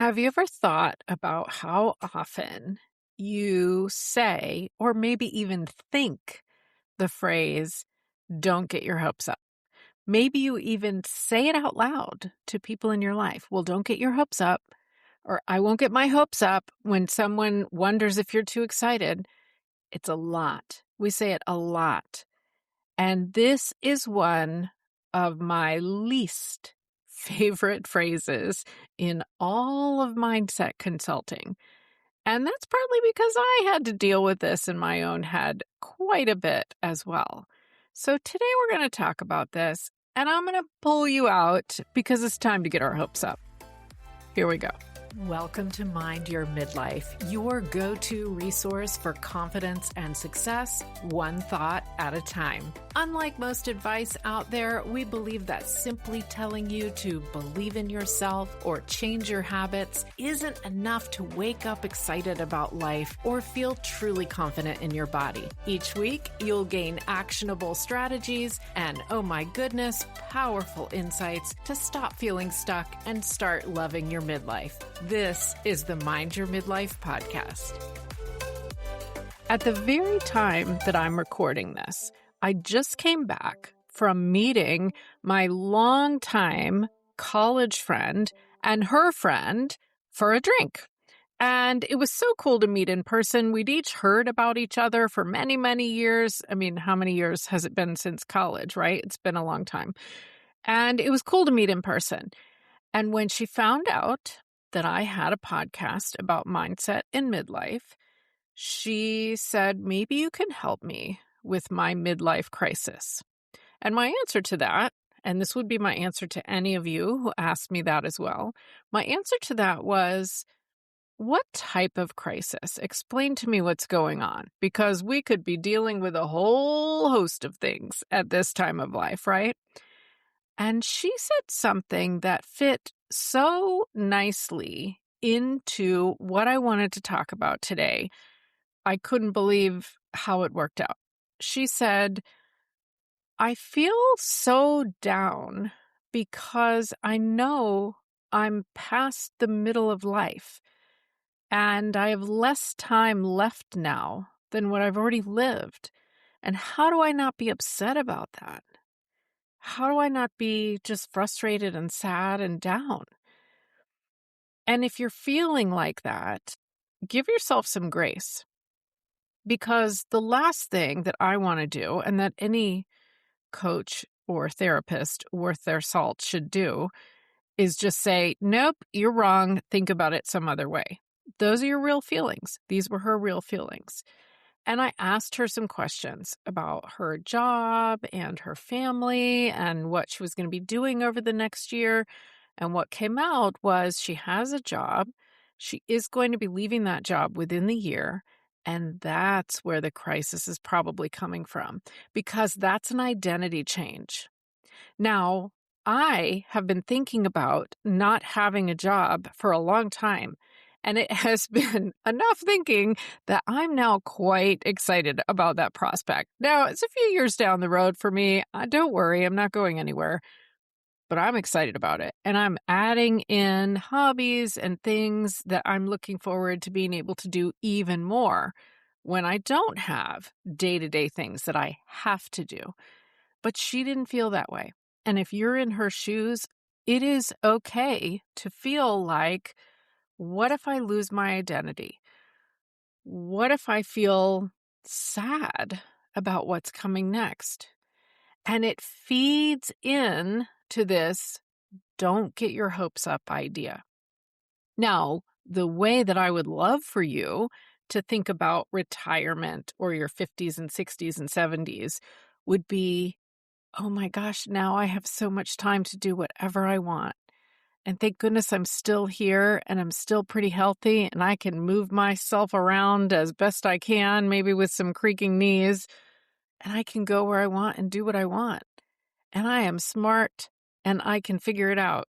Have you ever thought about how often you say, or maybe even think, the phrase, don't get your hopes up? Maybe you even say it out loud to people in your life. Well, don't get your hopes up, or I won't get my hopes up when someone wonders if you're too excited. It's a lot. We say it a lot. And this is one of my least favorite phrases in all of mindset consulting. And that's partly because I had to deal with this in my own head quite a bit as well. So today we're going to talk about this, and I'm going to pull you out because it's time to get our hopes up. Here we go. Welcome to Mind Your Midlife, your go-to resource for confidence and success, one thought at a time. Unlike most advice out there, we believe that simply telling you to believe in yourself or change your habits isn't enough to wake up excited about life or feel truly confident in your body. Each week, you'll gain actionable strategies and, oh my goodness, powerful insights to stop feeling stuck and start loving your midlife. This is the Mind Your Midlife podcast. At the very time that I'm recording this, I just came back from meeting my longtime college friend and her friend for a drink. And it was so cool to meet in person. We'd each heard about each other for many, many years. I mean, how many years has it been since college, right? It's been a long time. And it was cool to meet in person. And when she found out that I had a podcast about mindset in midlife, she said, maybe you can help me with my midlife crisis. And my answer to that, and this would be my answer to any of you who asked me that as well, my answer to that was, what type of crisis? Explain to me what's going on, because we could be dealing with a whole host of things at this time of life, right? And she said something that fit so nicely into what I wanted to talk about today. I couldn't believe how it worked out. She said, I feel so down because I know I'm past the middle of life and I have less time left now than what I've already lived. And how do I not be upset about that? How do I not be just frustrated and sad and down? And if you're feeling like that, give yourself some grace. Because the last thing that I want to do, and that any coach or therapist worth their salt should do, is just say, nope, you're wrong. Think about it some other way. Those are your real feelings. These were her real feelings. And I asked her some questions about her job and her family and what she was going to be doing over the next year. And what came out was she has a job. She is going to be leaving that job within the year. And that's where the crisis is probably coming from, because that's an identity change. Now, I have been thinking about not having a job for a long time. And it has been enough thinking that I'm now quite excited about that prospect. Now, it's a few years down the road for me. Don't worry, I'm not going anywhere. But I'm excited about it. And I'm adding in hobbies and things that I'm looking forward to being able to do even more when I don't have day-to-day things that I have to do. But she didn't feel that way. And if you're in her shoes, it is okay to feel like, what if I lose my identity? What if I feel sad about what's coming next? And it feeds in to this don't get your hopes up idea. Now, the way that I would love for you to think about retirement or your 50s and 60s and 70s would be, oh my gosh, now I have so much time to do whatever I want. And thank goodness I'm still here and I'm still pretty healthy and I can move myself around as best I can, maybe with some creaking knees, and I can go where I want and do what I want. And I am smart and I can figure it out.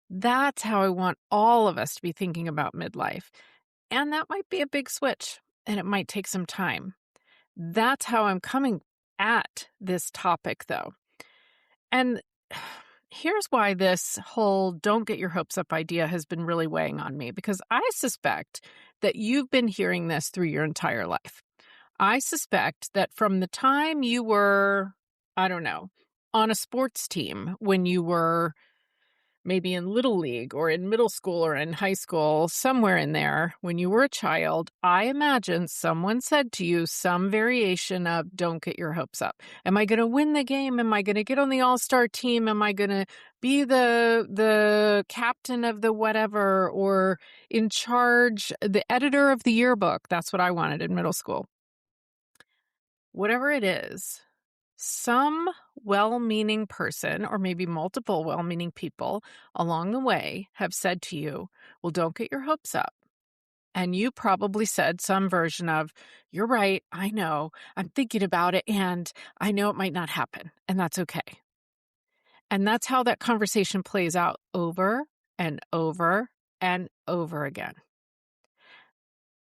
That's how I want all of us to be thinking about midlife. And that might be a big switch and it might take some time. That's how I'm coming at this topic, though. And here's why this whole don't get your hopes up idea has been really weighing on me, because I suspect that you've been hearing this through your entire life. I suspect that from the time you were, I don't know, on a sports team when you were maybe in Little League or in middle school or in high school, somewhere in there, when you were a child, I imagine someone said to you some variation of don't get your hopes up. Am I going to win the game? Am I going to get on the all-star team? Am I going to be the captain of the whatever, or in charge, the editor of the yearbook? That's what I wanted in middle school. Whatever it is, some well-meaning person, or maybe multiple well-meaning people along the way, have said to you, well, don't get your hopes up. And you probably said some version of, you're right, I know, I'm thinking about it, and I know it might not happen, and that's okay. And that's how that conversation plays out over and over and over again.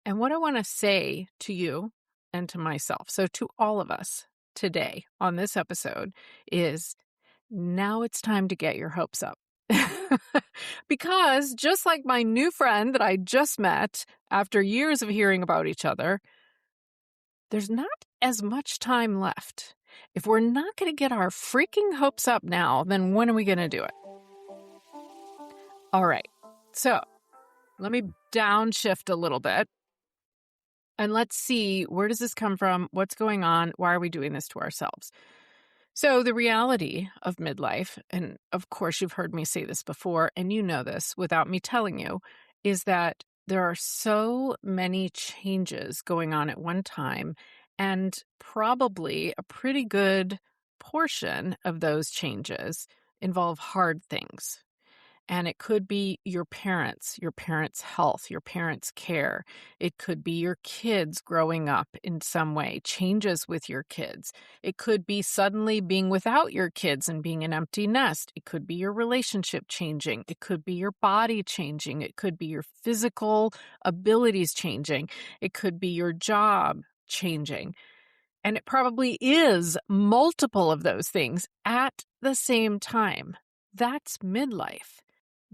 And what I want to say to you and to myself, so to all of us today on this episode, is now it's time to get your hopes up. Because just like my new friend that I just met after years of hearing about each other, there's not as much time left. If we're not going to get our freaking hopes up now, then when are we going to do it? All right. So let me downshift a little bit. And let's see, where does this come from? What's going on? Why are we doing this to ourselves? So the reality of midlife, and of course you've heard me say this before, and you know this without me telling you, is that there are so many changes going on at one time, and probably a pretty good portion of those changes involve hard things. And it could be your parents' health, your parents' care. It could be your kids growing up in some way, changes with your kids. It could be suddenly being without your kids and being an empty nest. It could be your relationship changing. It could be your body changing. It could be your physical abilities changing. It could be your job changing. And it probably is multiple of those things at the same time. That's midlife.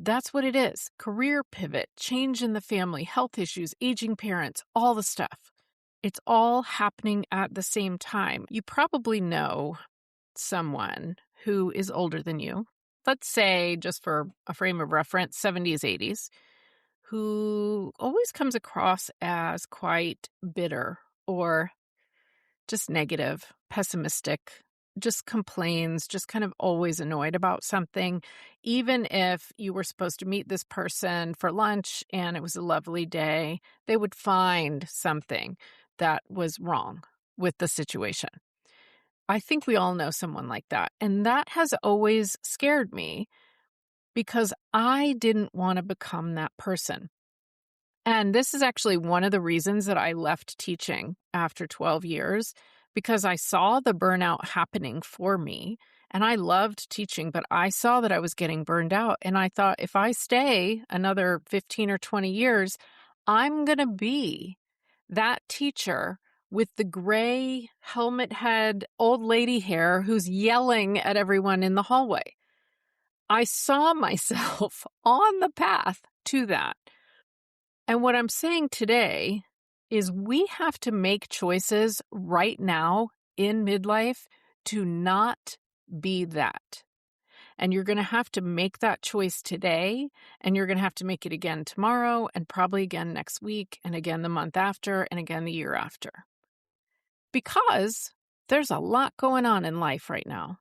That's what it is. Career pivot, change in the family, health issues, aging parents, all the stuff. It's all happening at the same time. You probably know someone who is older than you. Let's say, just for a frame of reference, 70s, 80s, who always comes across as quite bitter or just negative, pessimistic, just complains, just kind of always annoyed about something. Even if you were supposed to meet this person for lunch and it was a lovely day, they would find something that was wrong with the situation. I think we all know someone like that. And that has always scared me because I didn't want to become that person. And this is actually one of the reasons that I left teaching after 12 years, because I saw the burnout happening for me. And I loved teaching, but I saw that I was getting burned out. And I thought, if I stay another 15 or 20 years, I'm going to be that teacher with the gray helmet head, old lady hair who's yelling at everyone in the hallway. I saw myself on the path to that. And what I'm saying today is we have to make choices right now in midlife to not be that. And you're going to have to make that choice today, and you're going to have to make it again tomorrow, and probably again next week, and again the month after, and again the year after. Because there's a lot going on in life right now.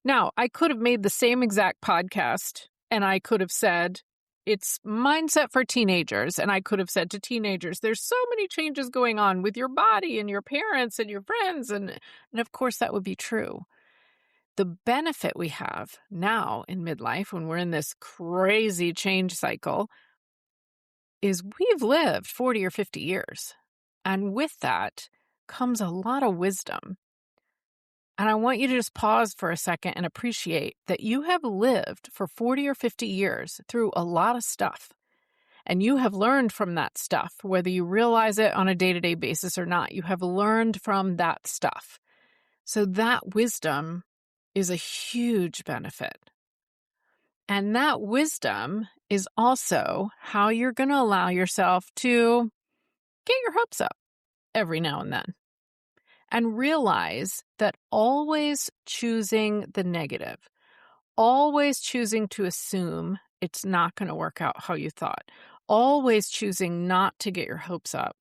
Now, I could have made the same exact podcast, and I could have said, it's mindset for teenagers. And I could have said to teenagers, there's so many changes going on with your body and your parents and your friends. And of course, that would be true. The benefit we have now in midlife, when we're in this crazy change cycle, is we've lived 40 or 50 years. And with that comes a lot of wisdom. And I want you to just pause for a second and appreciate that you have lived for 40 or 50 years through a lot of stuff. And you have learned from that stuff, whether you realize it on a day-to-day basis or not. You have learned from that stuff. So that wisdom is a huge benefit. And that wisdom is also how you're going to allow yourself to get your hopes up every now and then. And realize that always choosing the negative, always choosing to assume it's not going to work out how you thought, always choosing not to get your hopes up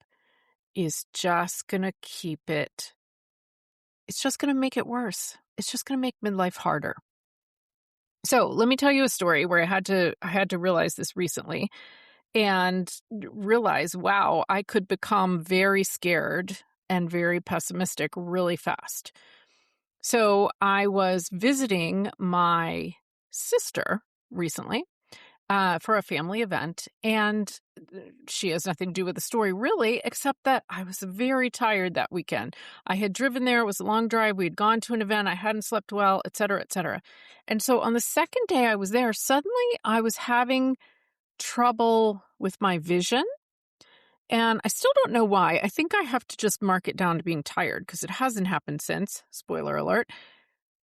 is just going to it's just going to make it worse. It's just going to make midlife harder. So let me tell you a story where I had to realize this recently and realize, wow, I could become very scared and very pessimistic really fast. So I was visiting my sister recently for a family event, and she has nothing to do with the story really, except that I was very tired that weekend. I had driven there. It was a long drive. We had gone to an event. I hadn't slept well, et cetera, et cetera. And so on the second day I was there, suddenly I was having trouble with my vision. And I still don't know why. I think I have to just mark it down to being tired because it hasn't happened since. Spoiler alert.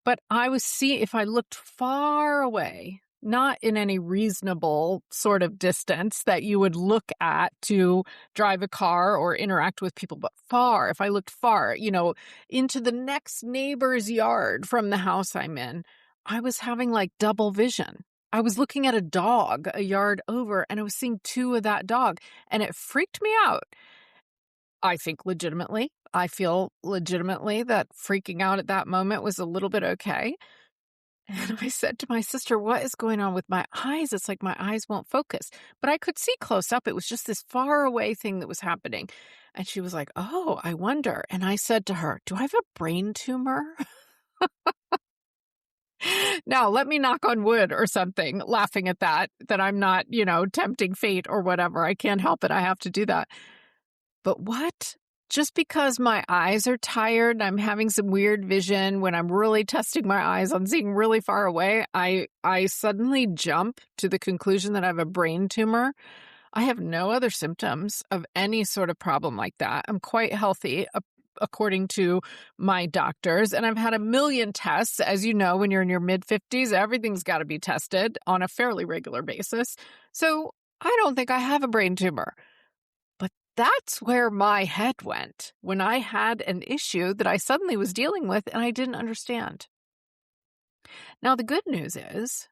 But I was if I looked far away, not in any reasonable sort of distance that you would look at to drive a car or interact with people, but far, if I looked far, into the next neighbor's yard from the house I'm in, I was having like double vision. I was looking at a dog a yard over and I was seeing two of that dog and it freaked me out. I think legitimately. I feel legitimately that freaking out at that moment was a little bit okay. And I said to my sister, what is going on with my eyes? It's like my eyes won't focus. But I could see close up. It was just this far away thing that was happening. And she was like, oh, I wonder. And I said to her, do I have a brain tumor? Now, let me knock on wood or something, laughing at that I'm not, tempting fate or whatever. I can't help it. I have to do that. But what? Just because my eyes are tired and I'm having some weird vision when I'm really testing my eyes on seeing really far away, I suddenly jump to the conclusion that I have a brain tumor. I have no other symptoms of any sort of problem like that. I'm quite healthy, according to my doctors, and I've had a million tests. As you know, when you're in your mid-50s, everything's got to be tested on a fairly regular basis. So I don't think I have a brain tumor. That's where my head went when I had an issue that I suddenly was dealing with and I didn't understand. Now, the good news is,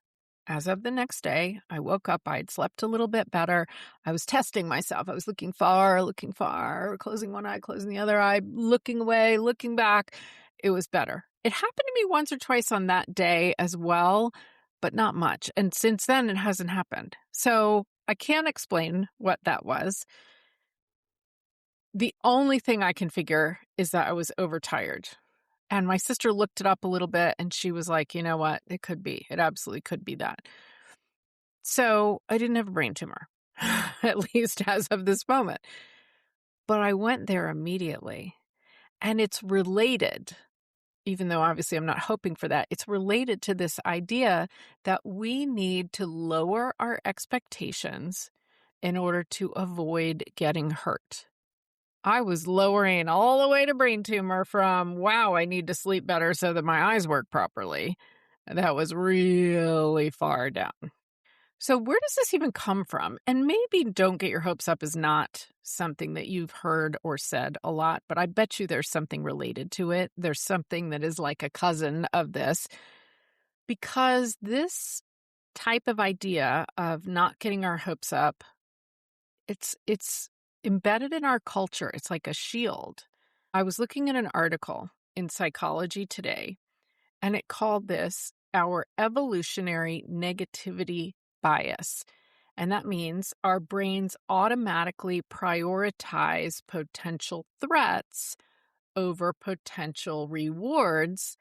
as of the next day, I woke up, I'd slept a little bit better. I was testing myself. I was looking far, closing one eye, closing the other eye, looking away, looking back. It was better. It happened to me once or twice on that day as well, but not much. And since then, it hasn't happened. So I can't explain what that was. The only thing I can figure is that I was overtired. And my sister looked it up a little bit and she was like, you know what? It could be. It absolutely could be that. So I didn't have a brain tumor, at least as of this moment. But I went there immediately. And it's related, even though obviously I'm not hoping for that, it's related to this idea that we need to lower our expectations in order to avoid getting hurt. I was lowering all the way to brain tumor from, wow, I need to sleep better so that my eyes work properly. And that was really far down. So where does this even come from? And maybe don't get your hopes up is not something that you've heard or said a lot, but I bet you there's something related to it. There's something that is like a cousin of this, because this type of idea of not getting our hopes up, it's embedded in our culture. It's like a shield. I was looking at an article in Psychology Today, and it called this our evolutionary negativity bias. And that means our brains automatically prioritize potential threats over potential rewards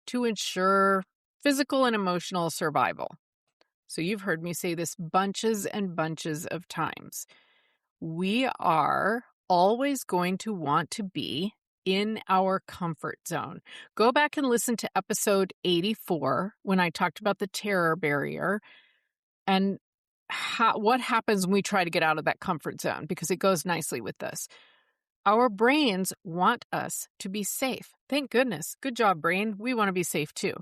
to ensure physical and emotional survival. So you've heard me say this bunches and bunches of times. We are always going to want to be in our comfort zone. Go back and listen to episode 84 when I talked about the terror barrier and what happens when we try to get out of that comfort zone, because it goes nicely with this. Our brains want us to be safe. Thank goodness. Good job, brain. We want to be safe too.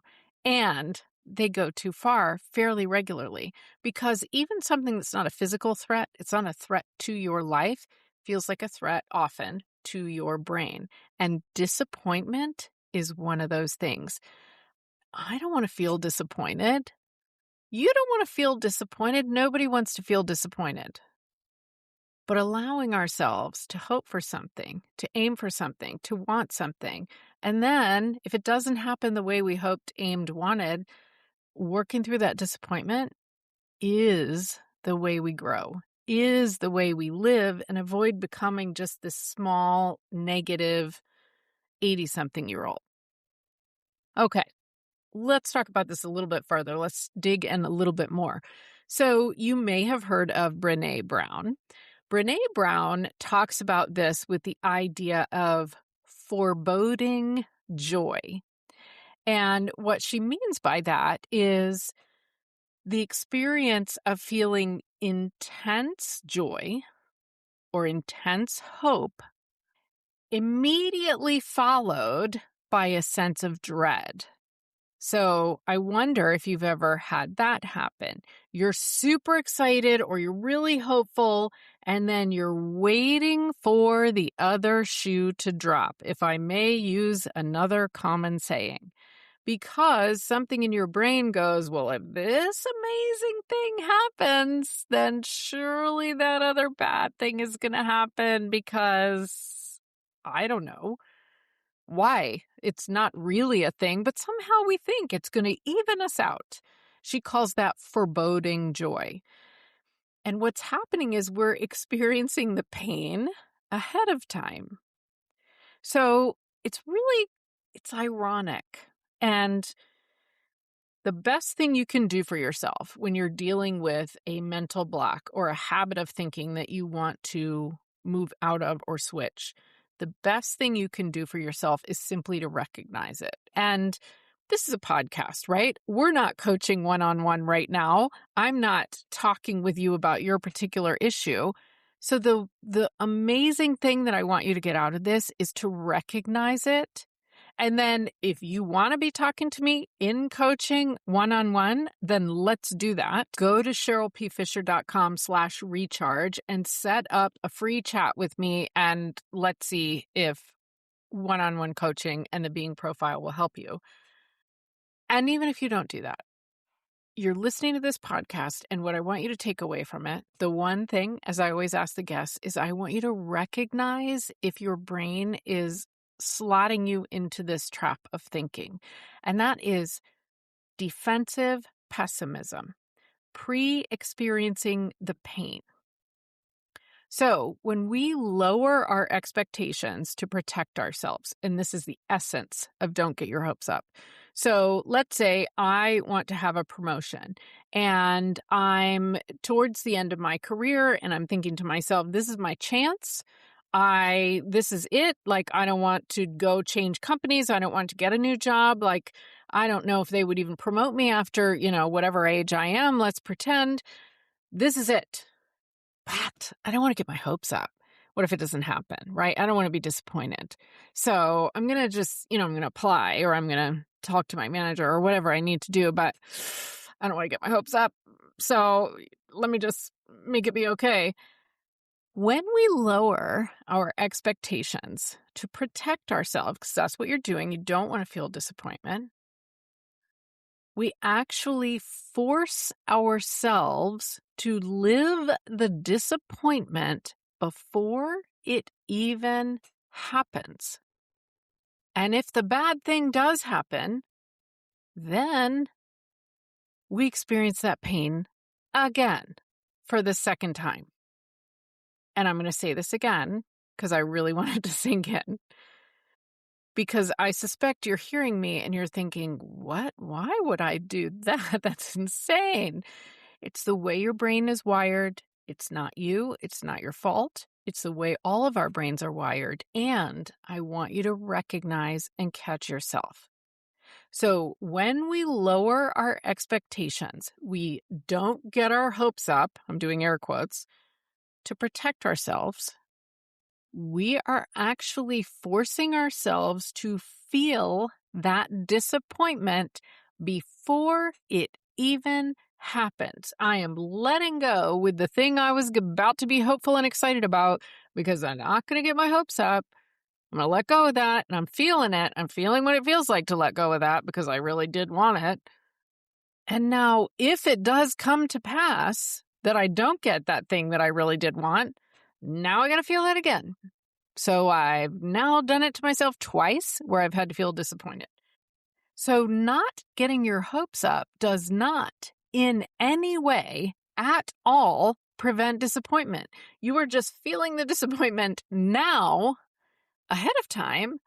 And they go too far fairly regularly, because even something that's not a physical threat, it's not a threat to your life, feels like a threat often to your brain. And disappointment is one of those things. I don't want to feel disappointed. You don't want to feel disappointed. Nobody wants to feel disappointed. But allowing ourselves to hope for something, to aim for something, to want something, and then if it doesn't happen the way we hoped, aimed, wanted, working through that disappointment is the way we grow, is the way we live and avoid becoming just this small, negative 80-something-year-old. Okay, let's talk about this a little bit further. Let's dig in a little bit more. So you may have heard of Brené Brown. Brené Brown talks about this with the idea of foreboding joy. And what she means by that is the experience of feeling intense joy or intense hope immediately followed by a sense of dread. So I wonder if you've ever had that happen. You're super excited or you're really hopeful, and then you're waiting for the other shoe to drop, if I may use another common saying. Because something in your brain goes, well, if this amazing thing happens, then surely that other bad thing is going to happen because, I don't know, why? It's not really a thing, but somehow we think it's going to even us out. She calls that foreboding joy. And what's happening is we're experiencing the pain ahead of time. So it's ironic. And the best thing you can do for yourself when you're dealing with a mental block or a habit of thinking that you want to move out of or switch, the best thing you can do for yourself is simply to recognize it. And this is a podcast, right? We're not coaching one-on-one right now. I'm not talking with you about your particular issue. So the amazing thing that I want you to get out of this is to recognize it. And then if you want to be talking to me in coaching one-on-one, then let's do that. Go to CherylPFisher.com/recharge and set up a free chat with me. And let's see if one-on-one coaching and the Being profile will help you. And even if you don't do that, you're listening to this podcast, and what I want you to take away from it, the one thing, as I always ask the guests, is I want you to recognize if your brain is slotting you into this trap of thinking. And that is defensive pessimism, pre-experiencing the pain. So when we lower our expectations to protect ourselves, and this is the essence of don't get your hopes up. So let's say I want to have a promotion and I'm towards the end of my career and I'm thinking to myself, this is my chance. This is it. Like, I don't want to go change companies. I don't want to get a new job. Like, I don't know if they would even promote me after, whatever age I am. Let's pretend this is it. But I don't want to get my hopes up. What if it doesn't happen, right? I don't want to be disappointed. So I'm going to just, I'm going to apply, or I'm going to talk to my manager or whatever I need to do, but I don't want to get my hopes up. So let me just make it be okay. When we lower our expectations to protect ourselves, because that's what you're doing, you don't want to feel disappointment, we actually force ourselves to live the disappointment before it even happens. And if the bad thing does happen, then we experience that pain again for the second time. And I'm going to say this again because I really wanted to sink in. Because I suspect you're hearing me and you're thinking, what? Why would I do that? That's insane. It's the way your brain is wired. It's not you. It's not your fault. It's the way all of our brains are wired. And I want you to recognize and catch yourself. So when we lower our expectations, we don't get our hopes up, I'm doing air quotes, to protect ourselves. We are actually forcing ourselves to feel that disappointment before it even happens. I am letting go with the thing I was about to be hopeful and excited about because I'm not going to get my hopes up. I'm going to let go of that, and I'm feeling it. I'm feeling what it feels like to let go of that because I really did want it. And now, if it does come to pass that I don't get that thing that I really did want, now I got to feel that again. So I've now done it to myself twice where I've had to feel disappointed. So not getting your hopes up does not in any way at all prevent disappointment. You are just feeling the disappointment now ahead of time,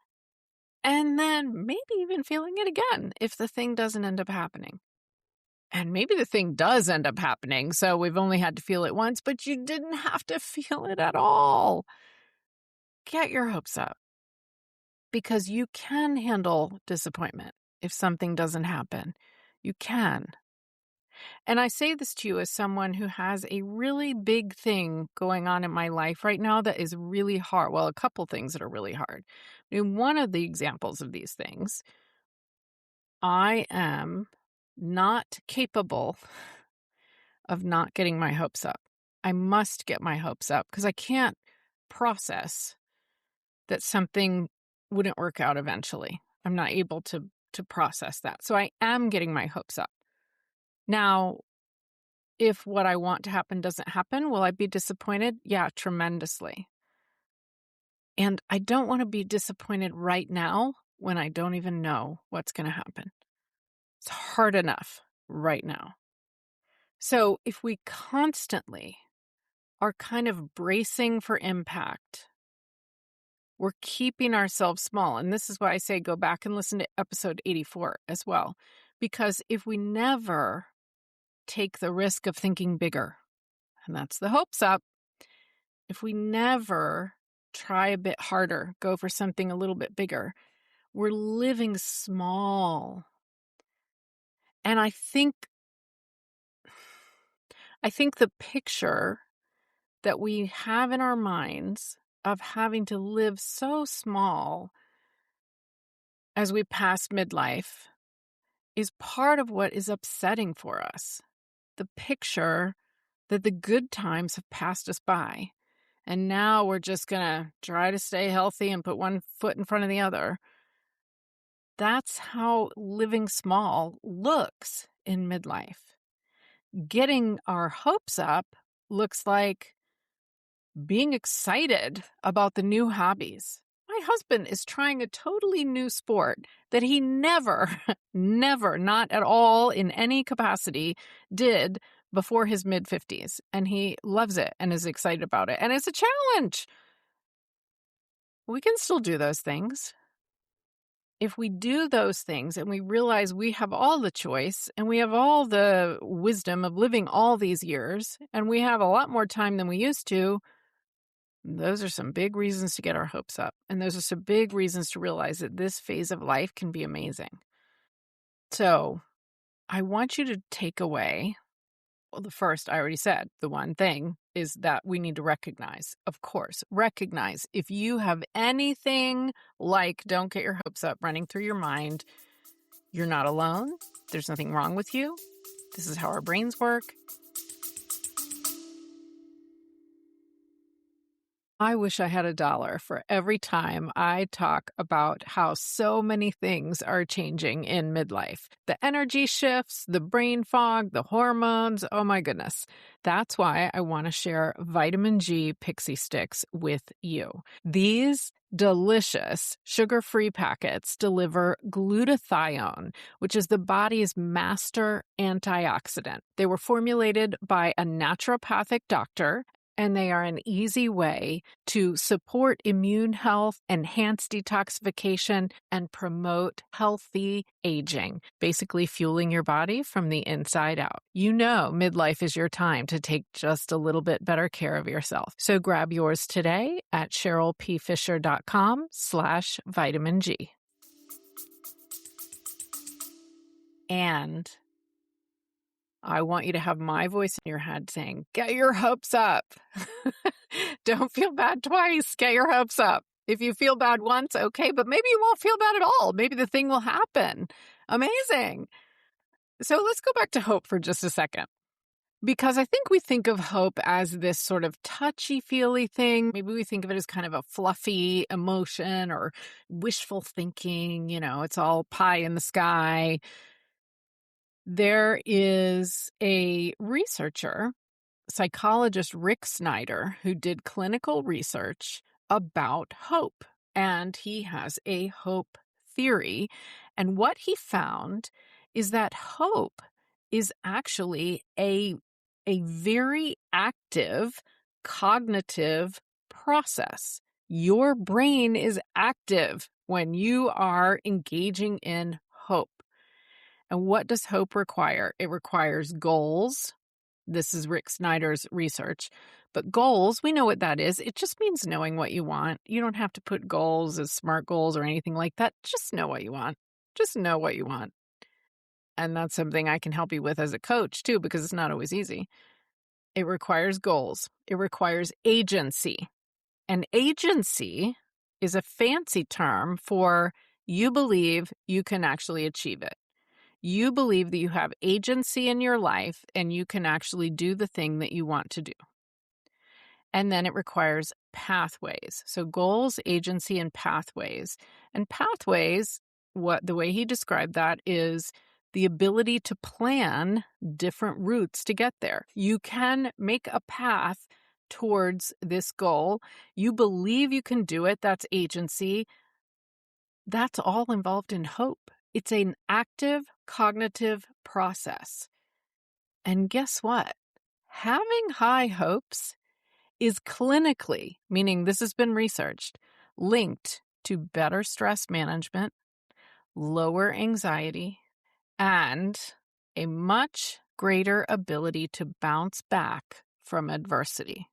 and then maybe even feeling it again if the thing doesn't end up happening. And maybe the thing does end up happening, so we've only had to feel it once, but you didn't have to feel it at all. Get your hopes up, because you can handle disappointment if something doesn't happen. You can. And I say this to you as someone who has a really big thing going on in my life right now that is really hard. Well, a couple things that are really hard. And one of the examples of these things, I am not capable of not getting my hopes up. I must get my hopes up because I can't process that something wouldn't work out eventually. I'm not able to process that. So I am getting my hopes up. Now, if what I want to happen doesn't happen, will I be disappointed? Yeah, tremendously. And I don't want to be disappointed right now when I don't even know what's going to happen. It's hard enough right now. So if we constantly are kind of bracing for impact, we're keeping ourselves small. And this is why I say go back and listen to episode 84 as well. Because if we never take the risk of thinking bigger, and that's the hopes up, if we never try a bit harder, go for something a little bit bigger, we're living small. And I think the picture that we have in our minds of having to live so small as we pass midlife is part of what is upsetting for us. The picture that the good times have passed us by, and now we're just going to try to stay healthy and put one foot in front of the other. That's how living small looks in midlife. Getting our hopes up looks like being excited about the new hobbies. My husband is trying a totally new sport that he never, not at all in any capacity did before his mid-50s. And he loves it and is excited about it. And it's a challenge. We can still do those things. If we do those things and we realize we have all the choice and we have all the wisdom of living all these years and we have a lot more time than we used to, those are some big reasons to get our hopes up. And those are some big reasons to realize that this phase of life can be amazing. So I want you to take away, well, the first, I already said, the one thing is that we need to recognize, of course, recognize if you have anything like don't get your hopes up running through your mind, you're not alone. There's nothing wrong with you. This is how our brains work. I wish I had $1 for every time I talk about how so many things are changing in midlife. The energy shifts, the brain fog, the hormones. Oh my goodness. That's why I want to share vitamin G Pixie Sticks with you. These delicious sugar-free packets deliver glutathione, which is the body's master antioxidant. They were formulated by a naturopathic doctor, and they are an easy way to support immune health, enhance detoxification, and promote healthy aging, basically fueling your body from the inside out. You know, midlife is your time to take just a little bit better care of yourself. So grab yours today at CherylPFisher.com/vitamin G. And I want you to have my voice in your head saying, get your hopes up. Don't feel bad twice. Get your hopes up. If you feel bad once, okay, but maybe you won't feel bad at all. Maybe the thing will happen. Amazing. So let's go back to hope for just a second. Because I think we think of hope as this sort of touchy-feely thing. Maybe we think of it as kind of a fluffy emotion or wishful thinking, it's all pie in the sky. There is a researcher, psychologist Rick Snyder, who did clinical research about hope, and he has a hope theory. And what he found is that hope is actually a very active cognitive process. Your brain is active when you are engaging in hope. And what does hope require? It requires goals. This is Rick Snyder's research. But goals, we know what that is. It just means knowing what you want. You don't have to put goals as SMART goals or anything like that. Just know what you want. Just know what you want. And that's something I can help you with as a coach too, because it's not always easy. It requires goals. It requires agency. And agency is a fancy term for you believe you can actually achieve it. You believe that you have agency in your life and you can actually do the thing that you want to do. And then it requires pathways. So goals, agency, and pathways. And pathways, the way he described that is the ability to plan different routes to get there. You can make a path towards this goal. You believe you can do it. That's agency. That's all involved in hope. It's an active cognitive process. And guess what? Having high hopes is clinically, meaning this has been researched, linked to better stress management, lower anxiety, and a much greater ability to bounce back from adversity.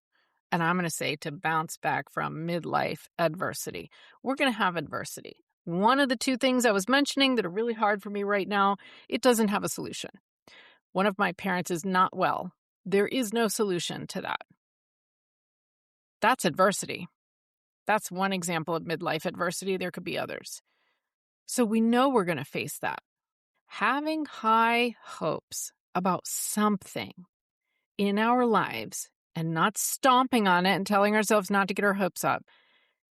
And I'm going to say to bounce back from midlife adversity. We're going to have adversity. One of the two things I was mentioning that are really hard for me right now, it doesn't have a solution. One of my parents is not well. There is no solution to that. That's adversity. That's one example of midlife adversity. There could be others. So we know we're going to face that. Having high hopes about something in our lives and not stomping on it and telling ourselves not to get our hopes up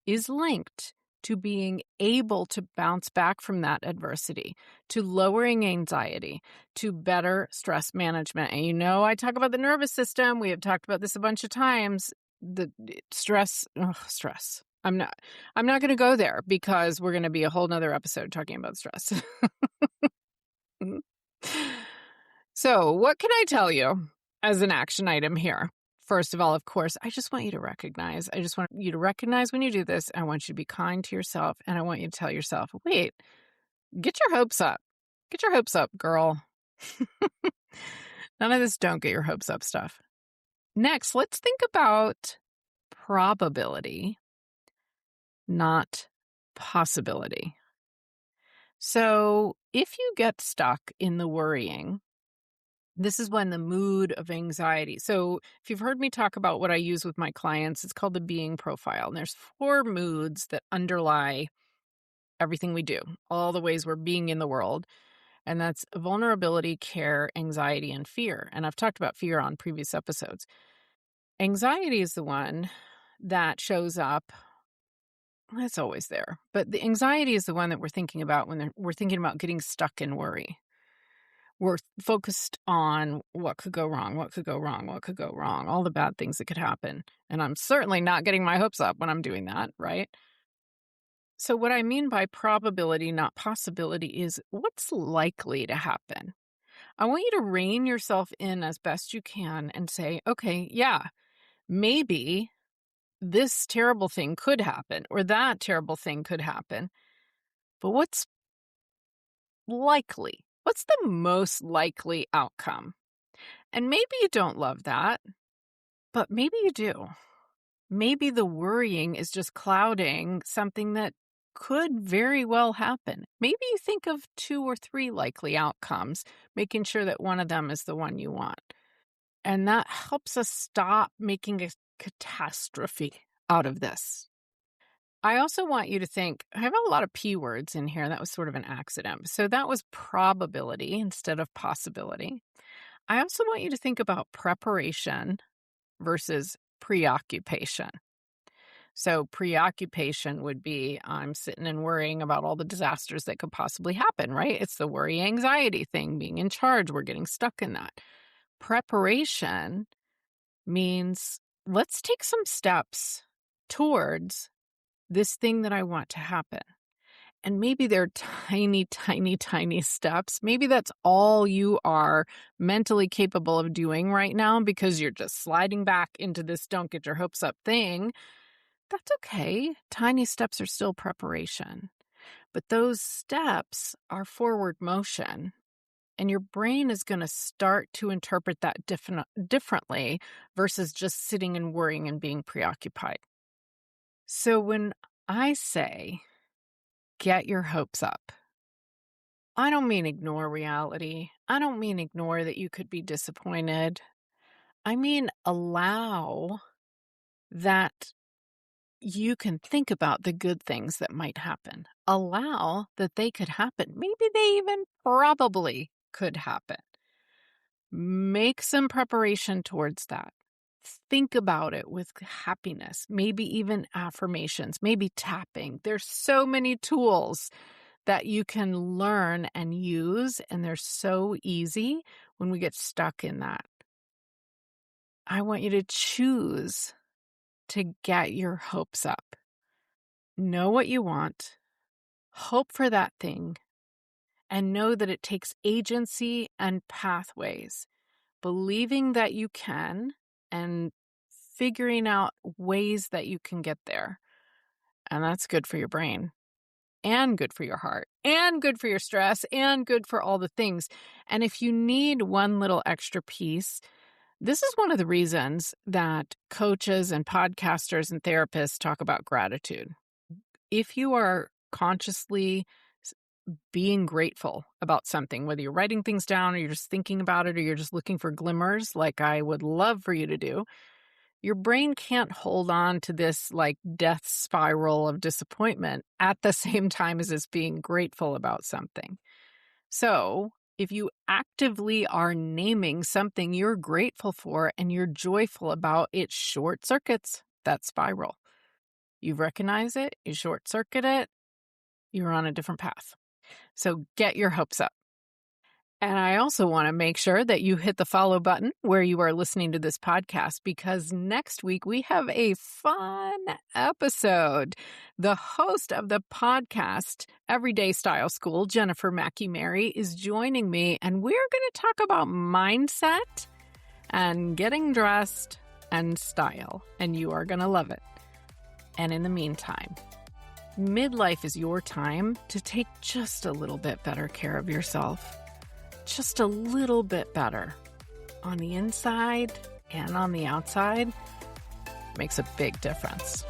is linked to being able to bounce back from that adversity, to lowering anxiety, to better stress management. And I talk about the nervous system. We have talked about this a bunch of times. The stress. I'm not going to go there because we're going to be a whole nother episode talking about stress. So what can I tell you as an action item here? First of all, of course, I just want you to recognize. I just want you to recognize when you do this. I want you to be kind to yourself. And I want you to tell yourself, wait, get your hopes up. Get your hopes up, girl. None of this don't get your hopes up stuff. Next, let's think about probability, not possibility. So if you get stuck in the worrying, this is when the mood of anxiety. So if you've heard me talk about what I use with my clients, it's called the being profile. And there's 4 moods that underlie everything we do, all the ways we're being in the world. And that's vulnerability, care, anxiety, and fear. And I've talked about fear on previous episodes. Anxiety is the one that shows up. It's always there. But the anxiety is the one that we're thinking about when we're thinking about getting stuck in worry. We're focused on what could go wrong, what could go wrong, what could go wrong, all the bad things that could happen. And I'm certainly not getting my hopes up when I'm doing that, right? So what I mean by probability, not possibility, is what's likely to happen. I want you to rein yourself in as best you can and say, okay, yeah, maybe this terrible thing could happen or that terrible thing could happen. But what's likely? What's the most likely outcome? And maybe you don't love that, but maybe you do. Maybe the worrying is just clouding something that could very well happen. Maybe you think of 2 or 3 likely outcomes, making sure that one of them is the one you want. And that helps us stop making a catastrophe out of this. I also want you to think, I have a lot of P words in here. That was sort of an accident. So that was probability instead of possibility. I also want you to think about preparation versus preoccupation. So preoccupation would be I'm sitting and worrying about all the disasters that could possibly happen, right? It's the worry anxiety thing, being in charge. We're getting stuck in that. Preparation means let's take some steps towards this thing that I want to happen. And maybe they're tiny, tiny, tiny steps. Maybe that's all you are mentally capable of doing right now because you're just sliding back into this don't get your hopes up thing. That's okay. Tiny steps are still preparation. But those steps are forward motion. And your brain is going to start to interpret that differently versus just sitting and worrying and being preoccupied. So when I say, get your hopes up, I don't mean ignore reality. I don't mean ignore that you could be disappointed. I mean allow that you can think about the good things that might happen. Allow that they could happen. Maybe they even probably could happen. Make some preparation towards that. Think about it with happiness, maybe even affirmations, maybe tapping. There's so many tools that you can learn and use, and they're so easy when we get stuck in that. I want you to choose to get your hopes up. Know what you want, hope for that thing, and know that it takes agency and pathways. Believing that you can and figuring out ways that you can get there. And that's good for your brain and good for your heart and good for your stress and good for all the things. And if you need one little extra piece, this is one of the reasons that coaches and podcasters and therapists talk about gratitude. If you are consciously being grateful about something, whether you're writing things down or you're just thinking about it or you're just looking for glimmers like I would love for you to do, your brain can't hold on to this like death spiral of disappointment at the same time as it's being grateful about something. So if you actively are naming something you're grateful for and you're joyful about, it short circuits that spiral. You recognize it, you short circuit it, you're on a different path. So get your hopes up. And I also want to make sure that you hit the follow button where you are listening to this podcast, because next week we have a fun episode. The host of the podcast, Everyday Style School, Jennifer Mackey-Mary, is joining me, and we're going to talk about mindset and getting dressed and style, and you are going to love it. And in the meantime, midlife is your time to take just a little bit better care of yourself. Just a little bit better. On the inside and on the outside makes a big difference.